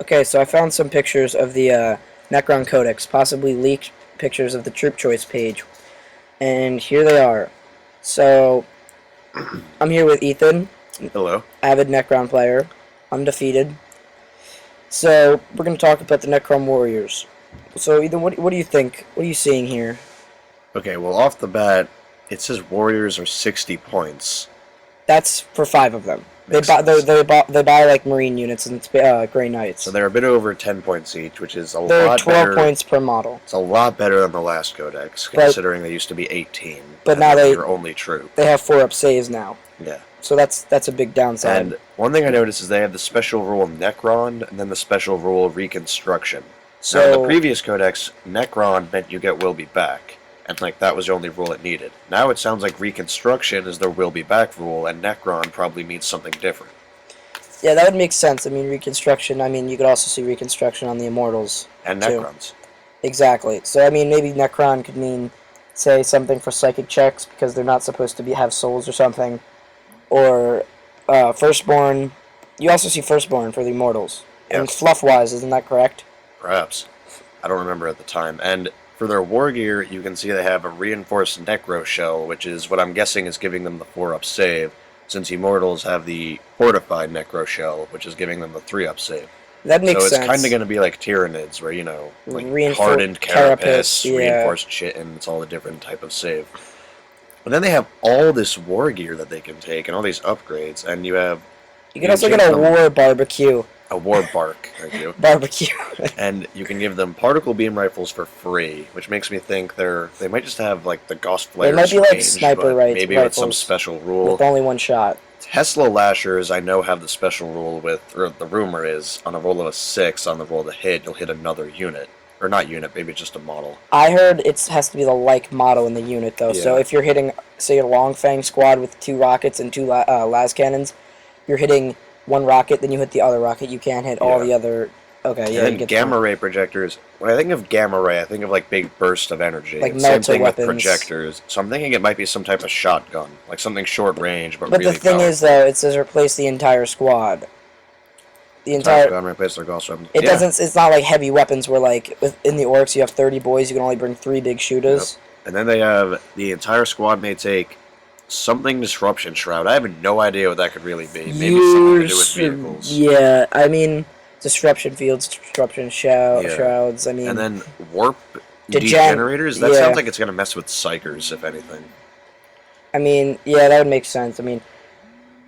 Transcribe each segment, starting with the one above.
Okay, so I found some pictures of the Necron Codex, possibly leaked pictures of the troop choice page, and here they are. So, I'm here with Ethan, Hello. avid Necron player, undefeated. So, we're going to talk about the Necron Warriors. So, Ethan, what do you think? What are you seeing here? Okay, well, off the bat, it says Warriors are 60 points. That's for 5 of them. Makes sense. They buy like Marine units and Grey Knights. So they're a bit over 10 points each, which is a They're lot 12 better. points per model. It's a lot better than the last Codex, considering they used to be 18. But and now they were only troop. They have 4-up saves now. Yeah. So that's a big downside. And one thing I noticed is they have the special rule Necron and then the special rule Reconstruction. So in the previous Codex, Necron meant you get will be back. And that was the only rule it needed. Now it sounds like Reconstruction is their will be back rule, and Necron probably means something different. Yeah, that would make sense. I mean, Reconstruction, you could also see Reconstruction on the Immortals. And too. Necrons. Exactly. So, maybe Necron could mean, say, something for psychic checks, because they're not supposed to have souls or something. Or, Firstborn. You also see Firstborn for the Immortals. Yep. And fluff-wise, isn't that correct? Perhaps. I don't remember at the time. And for their war gear, you can see they have a reinforced Necro shell, which is what I'm guessing is giving them the 4-up save, since Immortals have the fortified Necro shell, which is giving them the 3-up save. That makes sense. So it's kind of going to be like Tyranids, where, hardened carapace, reinforced chitin, it's all a different type of save. And then they have all this war gear that they can take, and all these upgrades, and you can also get a war barbecue. A war bark, thank you. Barbecue. And you can give them particle beam rifles for free, which makes me think they might just have the Gauss flares. They might be like range, sniper maybe rifles with some special rule. With only one shot. Tesla lashers, I know, have the special rule with, or the rumor is, on a roll of a 6, on the roll to hit, you'll hit another unit. Or not unit, maybe just a model. I heard it has to be the like model in the unit, though. Yeah. So if you're hitting, say, a Long Fang squad with 2 rockets and 2 las cannons, you're hitting one rocket, then you hit the other rocket. You can't hit all the other. Okay, yeah. And gamma ray projectors. When I think of gamma ray, I think of big burst of energy. Like Same thing weapons. with projectors. So I'm thinking it might be some type of shotgun, like something short range, but But really the thing is, though, it says replace the entire squad. The entire. Replace their Gauss weapons. It doesn't. It's not like heavy weapons where in the orcs you have 30 boys. You can only bring 3 big shooters. Yep. And then they have the entire squad may take something disruption shroud. I have no idea what that could really be. Maybe something to do with vehicles. Yeah, disruption fields, disruption shrouds. And then warp degenerators. That sounds like it's gonna mess with psychers, if anything. Yeah, that would make sense.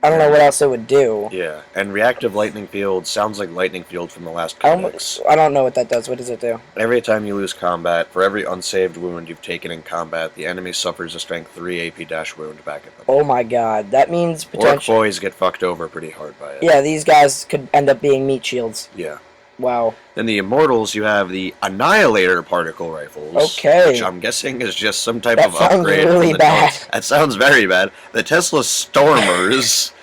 I don't know what else it would do. Yeah, and reactive lightning field sounds like lightning field from the last Codex. I don't know what that does. What does it do? Every time you lose combat, for every unsaved wound you've taken in combat, the enemy suffers a strength 3 AP- wound back at them. Oh my god, that means potentially... Orc boys get fucked over pretty hard by it. Yeah, these guys could end up being meat shields. Yeah. Wow. Then the Immortals, you have the Annihilator particle rifles. Okay. Which I'm guessing is just some type of upgrade. That sounds really bad. That sounds very bad. The Tesla Stormers...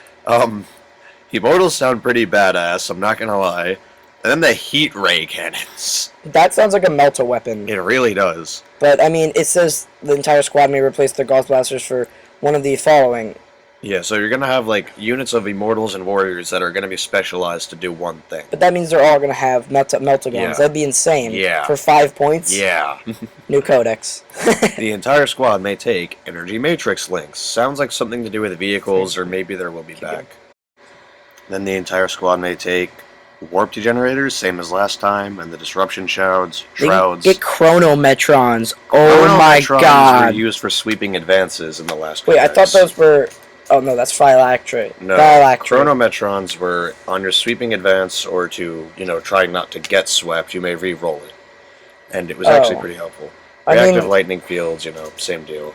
Immortals sound pretty badass, I'm not gonna lie. And then the heat ray cannons. That sounds like a melter weapon. It really does. But, it says the entire squad may replace their Gauss blasters for one of the following. Yeah, so you're gonna have, units of Immortals and Warriors that are gonna be specialized to do one thing. But that means they're all gonna have melter guns. Yeah. That'd be insane. Yeah. For 5 points? Yeah. New Codex. The entire squad may take Energy Matrix links. Sounds like something to do with vehicles, or maybe there will be back. Then the entire squad may take Warp Degenerators, same as last time, and the Disruption Shrouds. Get Chronometrons. Oh my god. Were used for sweeping advances in the last Wait, Codex. I thought those were... Oh no, that's Phylactrate. No, Chronometrons were on your sweeping advance, or to, trying not to get swept, you may re-roll it. And it was actually pretty helpful. Reactive lightning fields, same deal.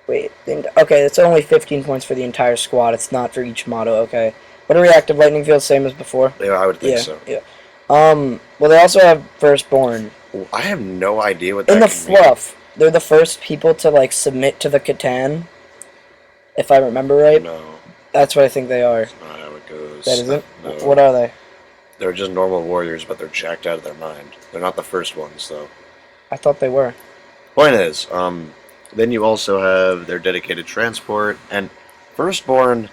Wait, okay, it's only 15 points for the entire squad. It's not for each motto, okay. What are reactive lightning fields, same as before? Yeah, I would think so. Yeah. Well, they also have Firstborn. I have no idea what that In the fluff, they're the first people to, submit to the Catan. If I remember right. No. That's what I think they are. That's not how it goes. That isn't? No. What are they? They're just normal warriors, but they're jacked out of their mind. They're not the first ones, though. I thought they were. Point is, then you also have their dedicated transport, and Firstborn...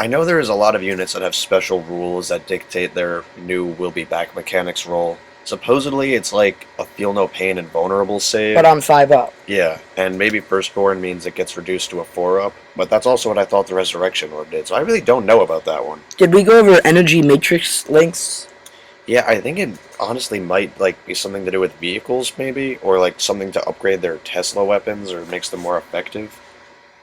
I know there is a lot of units that have special rules that dictate their new will be back mechanics roll. Supposedly, it's like a feel no pain and vulnerable save. But I'm 5 up. Yeah, and maybe Firstborn means it gets reduced to a 4 up, but that's also what I thought the Resurrection Orb did, so I really don't know about that one. Did we go over energy matrix links? Yeah, I think it honestly might like be something to do with vehicles, maybe, or like something to upgrade their Tesla weapons or makes them more effective.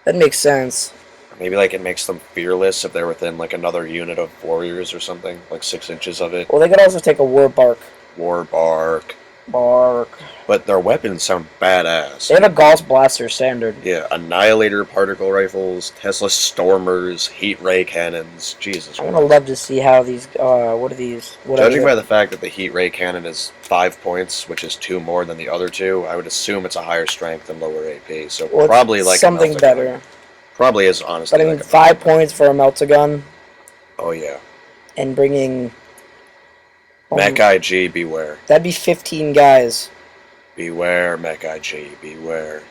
That makes sense. Maybe like it makes them fearless if they're within like another unit of warriors or something, like 6 inches of it. Well, they could also take a war bark. War bark. Bark. But their weapons sound badass. They have a Gauss blaster standard. Yeah, Annihilator particle rifles, Tesla Stormers, Heat Ray cannons. Jesus I Christ. would love to see how these. What are these? What Judging are by they? the fact that the Heat Ray cannon is 5 points, which is 2 more than the other 2, I would assume it's a higher strength and lower AP. So Well, probably like a something Meltagun. better. Probably is honestly. But I mean, like a 5 Meltagun. points for a Meltagun Oh yeah. and bringing. Mech IG, beware. That'd be 15 guys. Beware, Mech IG, beware.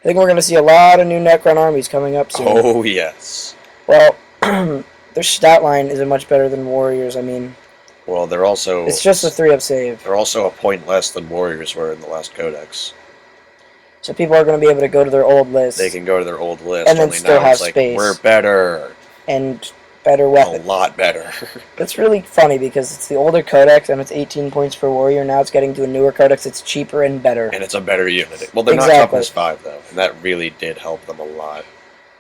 I think we're going to see a lot of new Necron armies coming up soon. Oh yes. Well, their stat line isn't much better than Warriors. I mean, Well, they're also. it's just a 3-up save. They're also a point less than Warriors were in the last Codex. So people are going to be able to go to their old list They can go to their old list, And then only still now have it's like, space. we're better. and better A weapons. lot better. That's really funny because it's the older Codex and it's 18 points per Warrior. Now it's getting to a newer Codex. It's cheaper and better. And it's a better unit. Well, they're not Exactly. toughness 5, though. And that really did help them a lot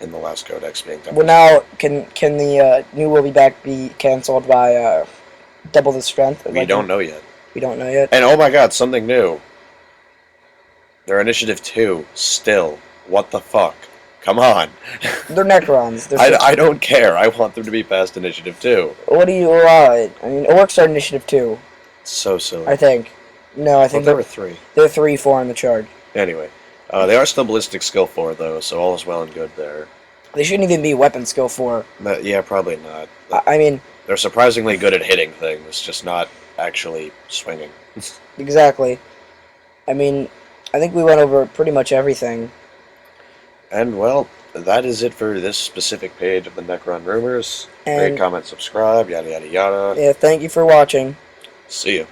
in the last Codex being toughness Well, now can the new Will Be Back be cancelled by double the strength? We don't know yet. We don't know yet. And oh my god, something new. They're Initiative 2, still. What the fuck? Come on. They're Necrons. They're I don't care. I want them to be past Initiative 2. What do you allow it? I mean, Orcs are Initiative 2, So silly. I think. No, I think there were 3. they're 3-4 on the chart. Anyway, they are still Ballistic Skill 4, though, so all is well and good there. They shouldn't even be Weapon Skill 4. Yeah, probably not. I mean, They're surprisingly good at hitting things, just not actually swinging. exactly. I mean, I think we went over pretty much everything. And, well, that is it for this specific page of the Necron Rumors. And Rate, comment, subscribe, yada yada yada. yeah, thank you for watching. See ya.